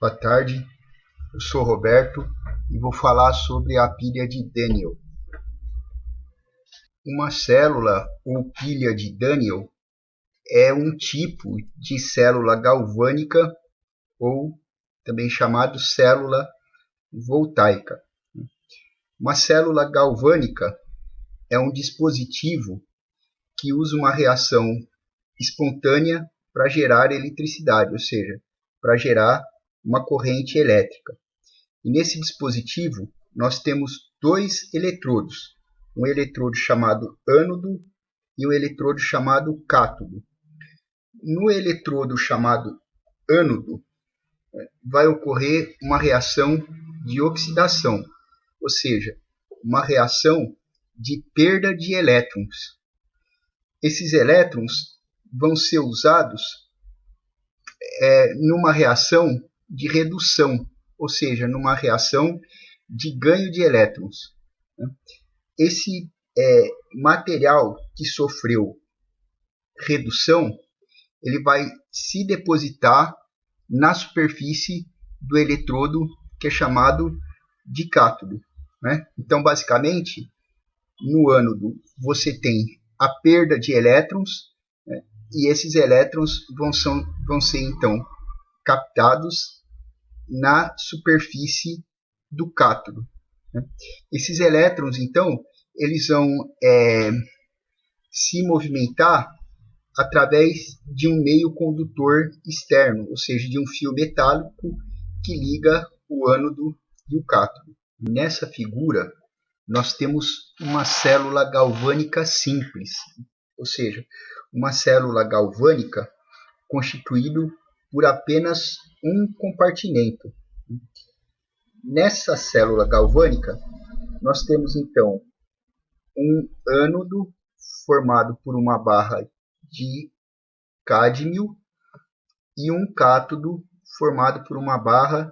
Boa tarde, eu sou Roberto e vou falar sobre a pilha de Daniell. Uma célula ou pilha de Daniell é um tipo de célula galvânica ou também chamado célula voltaica. Uma célula galvânica é um dispositivo que usa uma reação espontânea para gerar eletricidade, ou seja, para gerar uma corrente elétrica. E nesse dispositivo nós temos dois eletrodos, um eletrodo chamado ânodo e um eletrodo chamado cátodo. No eletrodo chamado ânodo vai ocorrer uma reação de oxidação, ou seja, uma reação de perda de elétrons. Esses elétrons vão ser usados numa reação de redução, ou seja, numa reação de ganho de elétrons. Esse material que sofreu redução, ele vai se depositar na superfície do eletrodo que é chamado de cátodo. Então, basicamente, no ânodo você tem a perda de elétrons, e esses elétrons vão ser então captados na superfície do cátodo. Esses elétrons, então, eles vão se movimentar através de um meio condutor externo, ou seja, de um fio metálico que liga o ânodo e o cátodo. Nessa figura, nós temos uma célula galvânica simples, ou seja, uma célula galvânica constituída por apenas um compartimento. Nessa célula galvânica, nós temos então um ânodo formado por uma barra de cádmio e um cátodo formado por uma barra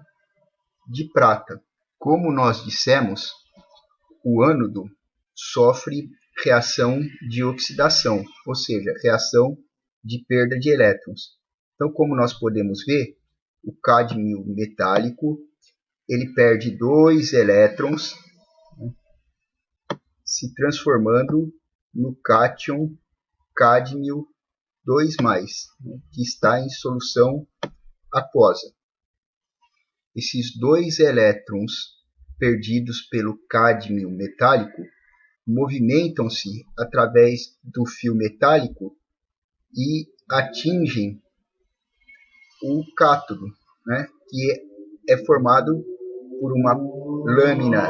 de prata. Como nós dissemos, o ânodo sofre reação de oxidação, ou seja, reação de perda de elétrons. Então, como nós podemos ver, o cádmio metálico ele perde 2 elétrons, se transformando no cátion cádmio 2+, que está em solução aquosa. Esses 2 elétrons perdidos pelo cádmio metálico movimentam-se através do fio metálico e atingem o cátodo, que é formado por uma lâmina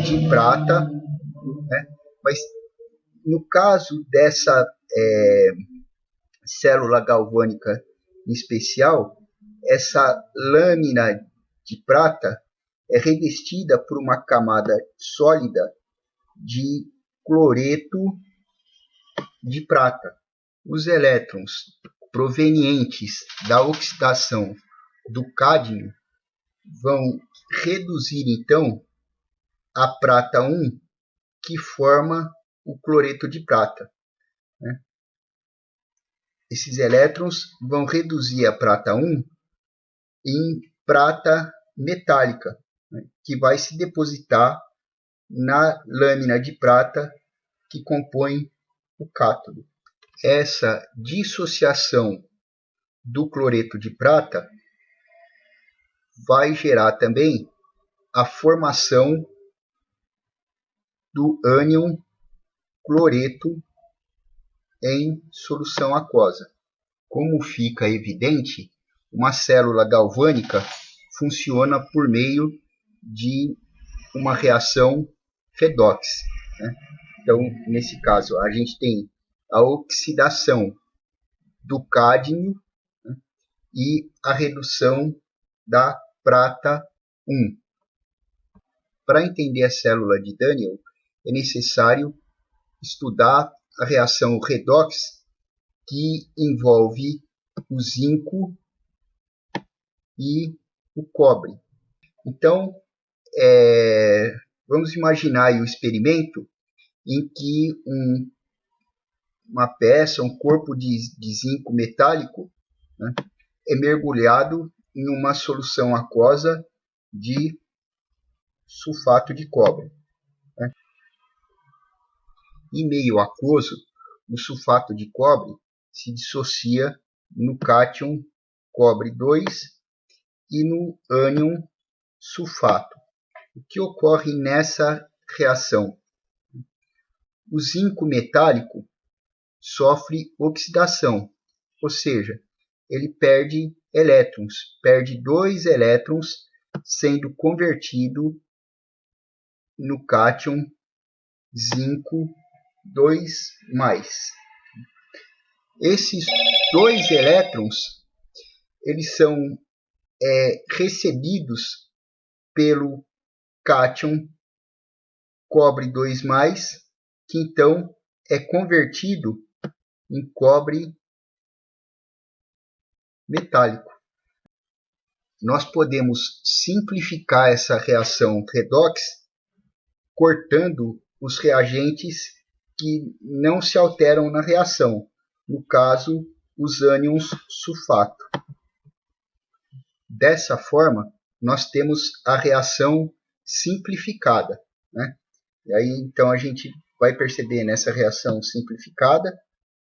de prata, mas no caso dessa célula galvânica em especial, essa lâmina de prata é revestida por uma camada sólida de cloreto de prata. Os elétrons provenientes da oxidação do cádmio vão reduzir então a prata 1, que forma o cloreto de prata. Esses elétrons vão reduzir a prata 1 em prata metálica, que vai se depositar na lâmina de prata que compõe o cátodo. Essa dissociação do cloreto de prata vai gerar também a formação do ânion cloreto em solução aquosa. Como fica evidente, uma célula galvânica funciona por meio de uma reação redox. Então, nesse caso, a gente tem a oxidação do cádmio e a redução da prata 1. Para entender a célula de Daniell, é necessário estudar a reação redox, que envolve o zinco e o cobre. Então, vamos imaginar aí o experimento em que uma peça, um corpo de zinco metálico, é mergulhado em uma solução aquosa de sulfato de cobre. Em meio aquoso, o sulfato de cobre se dissocia no cátion cobre 2 e no ânion sulfato. O que ocorre nessa reação? O zinco metálico sofre oxidação, ou seja, ele perde elétrons, perde 2 elétrons, sendo convertido no cátion zinco 2+. Esses 2 elétrons eles são recebidos pelo cátion cobre 2+, que então é convertido em cobre metálico. Nós podemos simplificar essa reação redox cortando os reagentes que não se alteram na reação, no caso, os ânions sulfato. Dessa forma, nós temos a reação simplificada, né? E aí, então, a gente vai perceber nessa reação simplificada,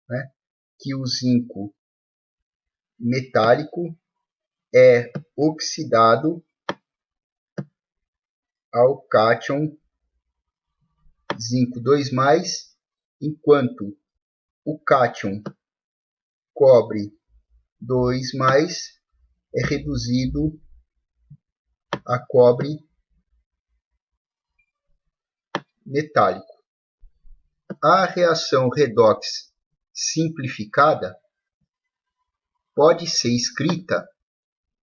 né, que o zinco metálico é oxidado ao cátion zinco 2+, enquanto o cátion cobre 2+, é reduzido a cobre metálico. A reação redox simplificada pode ser escrita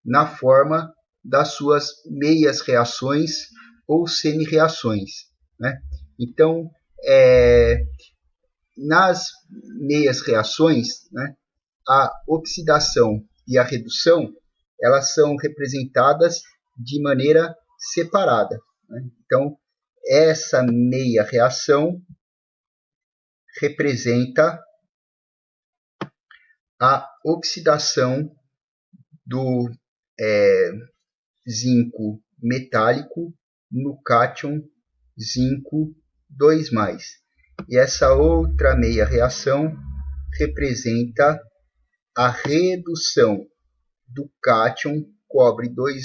na forma das suas meias reações ou semi-reações, né? Então, nas meias reações, né, a oxidação e a redução elas são representadas de maneira separada, né? Então, essa meia reação representa a oxidação do zinco metálico no cátion zinco 2+. E essa outra meia reação representa a redução do cátion cobre 2+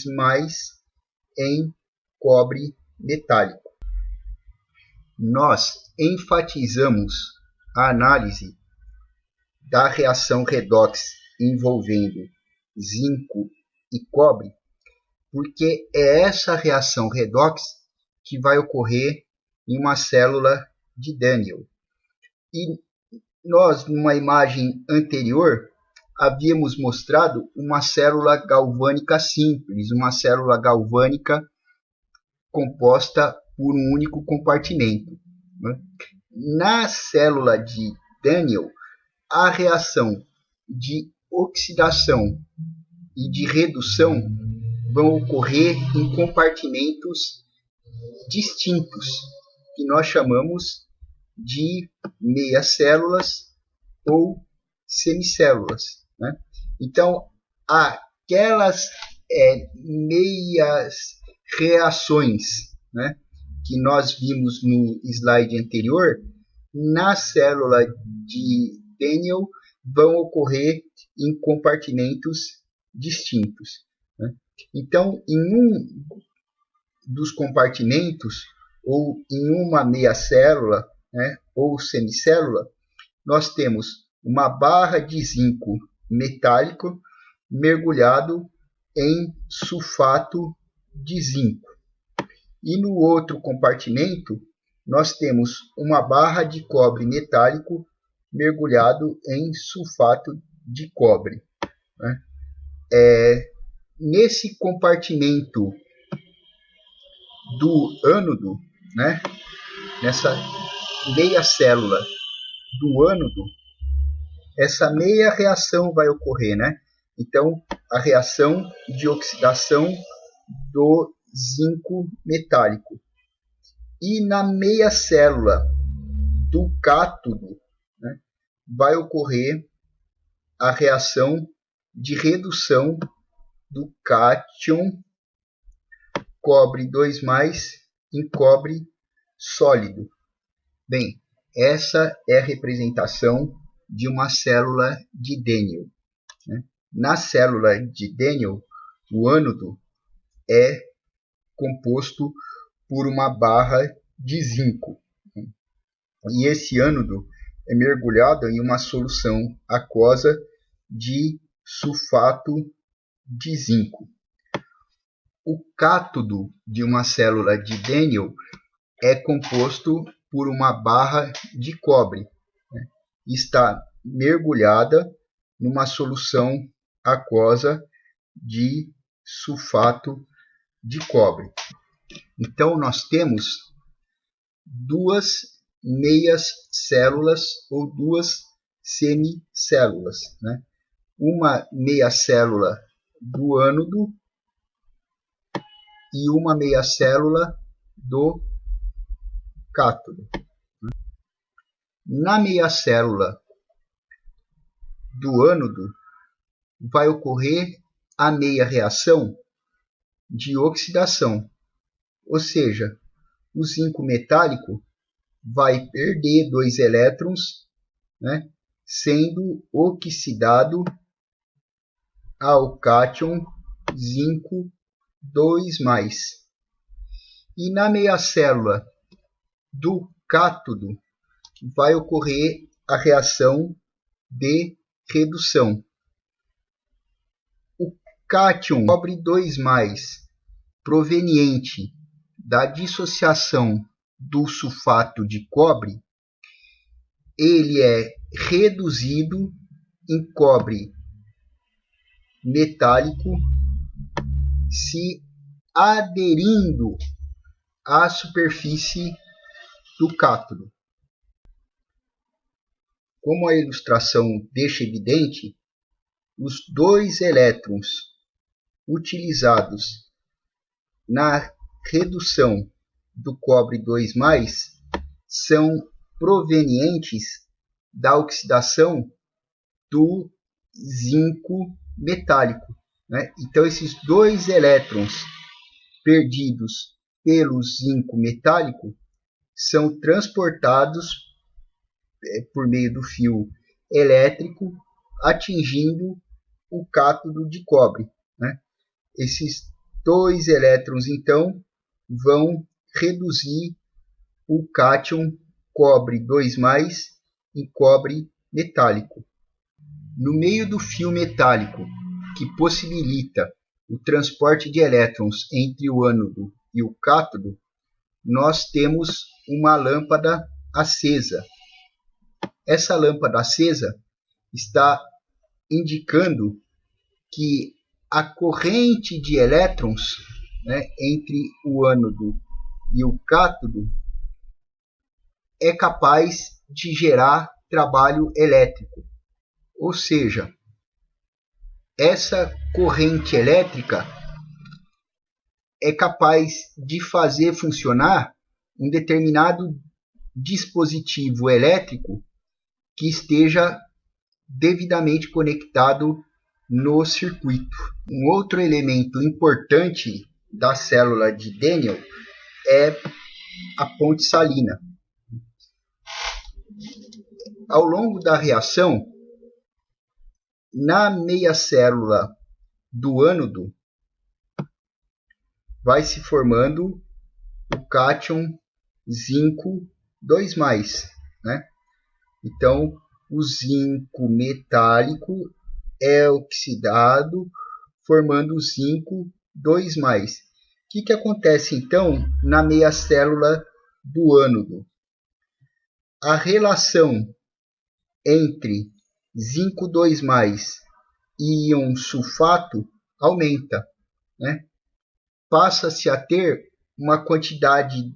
em cobre metálico. Nós enfatizamos a análise da reação redox envolvendo zinco e cobre, porque é essa reação redox que vai ocorrer em uma célula de Daniell. E nós, numa imagem anterior, havíamos mostrado uma célula galvânica simples, uma célula galvânica composta por um único compartimento, né? Na célula de Daniell, a reação de oxidação e de redução vão ocorrer em compartimentos distintos, que nós chamamos de meias células ou semicélulas, né? Então, aquelas meias reações, né, que nós vimos no slide anterior, na célula de Daniell vão ocorrer em compartimentos distintos, né? Então, em um dos compartimentos, ou em uma meia célula, né, ou semicélula, nós temos uma barra de zinco metálico mergulhado em sulfato de zinco. E no outro compartimento, nós temos uma barra de cobre metálico mergulhado em sulfato de cobre, né? Nesse compartimento do ânodo, né, nessa meia célula do ânodo, essa meia reação vai ocorrer, né? Então, a reação de oxidação do zinco metálico. E na meia célula do cátodo, né, vai ocorrer a reação de redução do cátion cobre 2+, em cobre sólido. Bem, essa é a representação de uma célula de Daniell. Na célula de Daniell, o ânodo é composto por uma barra de zinco. E esse ânodo é mergulhado em uma solução aquosa de sulfato de zinco. O cátodo de uma célula de Daniell é composto por uma barra de cobre. Está mergulhada numa solução aquosa de sulfato de cobre. Então, nós temos duas meias células ou duas semicélulas, uma meia célula do ânodo e uma meia célula do cátodo. Na meia célula do ânodo vai ocorrer a meia reação de oxidação, ou seja, o zinco metálico vai perder 2 elétrons, sendo oxidado ao cátion zinco 2+. E na meia célula do cátodo vai ocorrer a reação de redução. O cátion cobre 2+, proveniente da dissociação do sulfato de cobre, ele é reduzido em cobre metálico, se aderindo à superfície do cátodo. Como a ilustração deixa evidente, os 2 elétrons utilizados na redução do cobre 2+, são provenientes da oxidação do zinco metálico. Então, esses 2 elétrons perdidos pelo zinco metálico são transportados por meio do fio elétrico, atingindo o cátodo de cobre. Esses 2 elétrons, então, vão reduzir o cátion cobre 2+ em cobre metálico. No meio do fio metálico, que possibilita o transporte de elétrons entre o ânodo e o cátodo, nós temos uma lâmpada acesa. Essa lâmpada acesa está indicando que a corrente de elétrons entre o ânodo e o cátodo é capaz de gerar trabalho elétrico. Ou seja, essa corrente elétrica é capaz de fazer funcionar um determinado dispositivo elétrico que esteja devidamente conectado no circuito. Um outro elemento importante da célula de Daniell é a ponte salina. Ao longo da reação, na meia célula do ânodo, vai se formando o cátion zinco 2+. Então, o zinco metálico é oxidado, formando o zinco 2+. O que acontece, então, na meia célula do ânodo? A relação entre zinco 2+ e íon sulfato aumenta. Passa-se a ter uma quantidade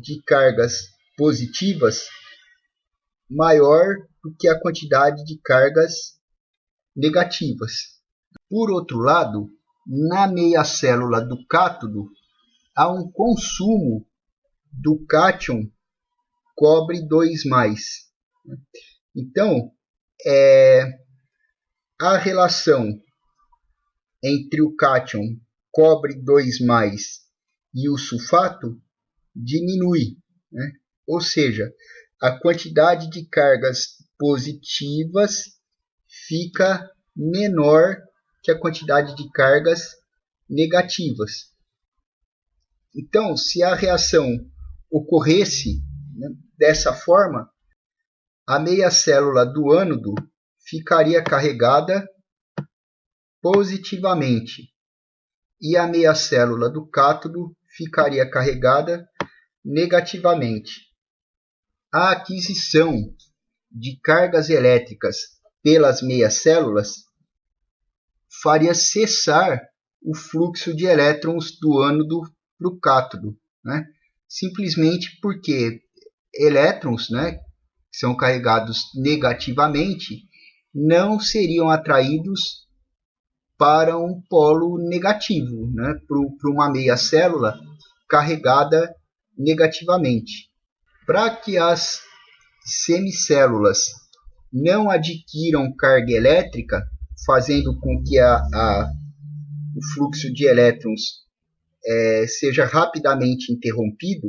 de cargas positivas maior do que a quantidade de cargas negativas. Por outro lado, na meia célula do cátodo, há um consumo do cátion cobre 2+. Então, a relação entre o cátion cobre 2+, e o sulfato diminui, né? Ou seja, a quantidade de cargas positivas fica menor que a quantidade de cargas negativas. Então, se a reação ocorresse, né, dessa forma, a meia célula do ânodo ficaria carregada positivamente e a meia célula do cátodo ficaria carregada negativamente. A aquisição de cargas elétricas pelas meias células faria cessar o fluxo de elétrons do ânodo para o cátodo, né? Simplesmente porque elétrons, né, que são carregados negativamente, não seriam atraídos para um polo negativo, né, para uma meia célula carregada negativamente. Para que as semicélulas não adquiram carga elétrica, fazendo com que o fluxo de elétrons seja rapidamente interrompido,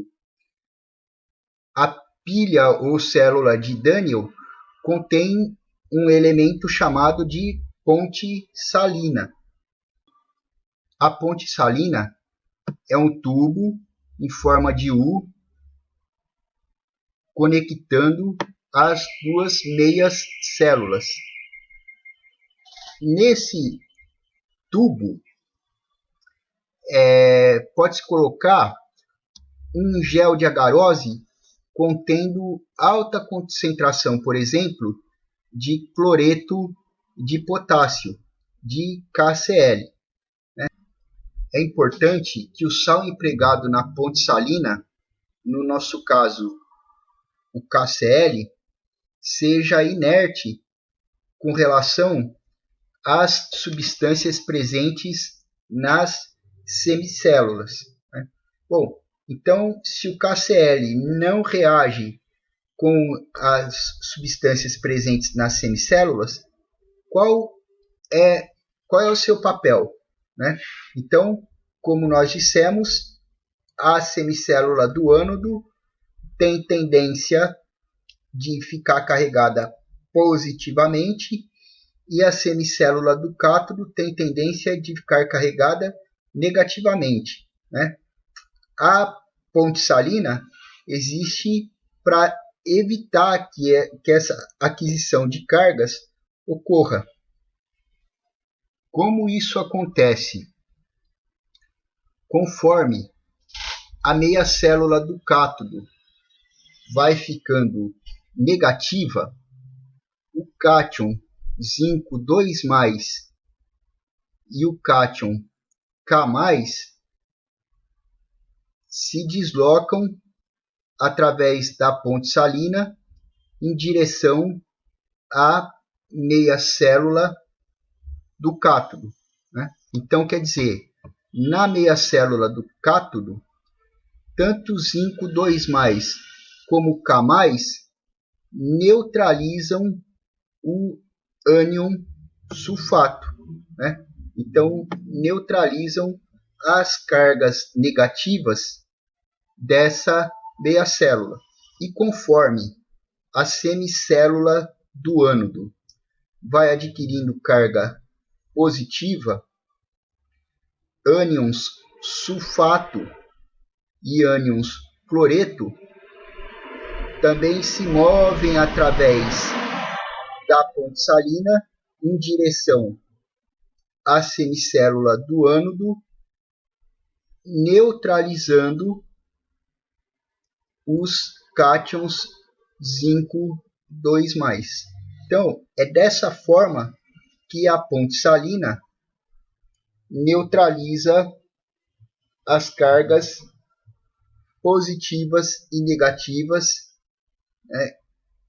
a pilha ou célula de Daniell contém um elemento chamado de ponte salina. A ponte salina é um tubo em forma de U conectando as duas meias células. Nesse tubo pode-se colocar um gel de agarose contendo alta concentração, por exemplo, de cloreto de potássio, de KCl. É importante que o sal empregado na ponte salina, no nosso caso o KCl, seja inerte com relação às substâncias presentes nas semicélulas. Bom, então, se o KCl não reage com as substâncias presentes nas semicélulas, qual é o seu papel, né? Então, como nós dissemos, a semicélula do ânodo tem tendência de ficar carregada positivamente e a semicélula do cátodo tem tendência de ficar carregada negativamente, né? A ponte salina existe para evitar que essa aquisição de cargas ocorra. Como isso acontece? Conforme a meia célula do cátodo vai ficando negativa, o cátion zinco 2+, e o cátion K+, se deslocam através da ponte salina em direção à meia célula do cátodo, né? Então, quer dizer, na meia célula do cátodo, tanto zinco 2+, como K+, neutralizam o ânion sulfato, né? Então, neutralizam as cargas negativas dessa meia célula. E conforme a semicélula do ânodo vai adquirindo carga positiva, ânions sulfato e ânions cloreto também se movem através da ponte salina em direção à semicélula do ânodo, neutralizando os cátions zinco 2+. Então, é dessa forma que a ponte salina neutraliza as cargas positivas e negativas, né,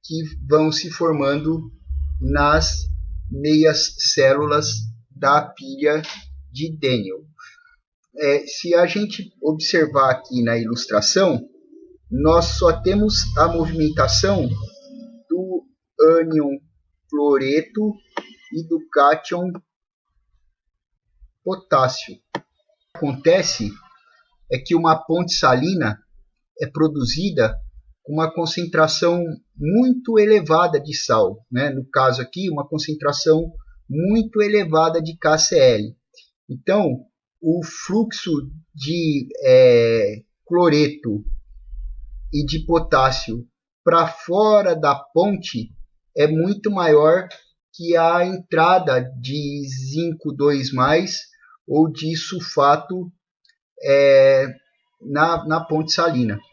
que vão se formando nas meias células da pilha de Daniell. Se a gente observar aqui na ilustração, nós só temos a movimentação do ânion cloreto e do cátion potássio. O que acontece é que uma ponte salina é produzida com uma concentração muito elevada de sal, né? No caso aqui, uma concentração muito elevada de KCl. Então, o fluxo de cloreto e de potássio para fora da ponte é muito maior que a entrada de zinco 2+, ou de sulfato na ponte salina.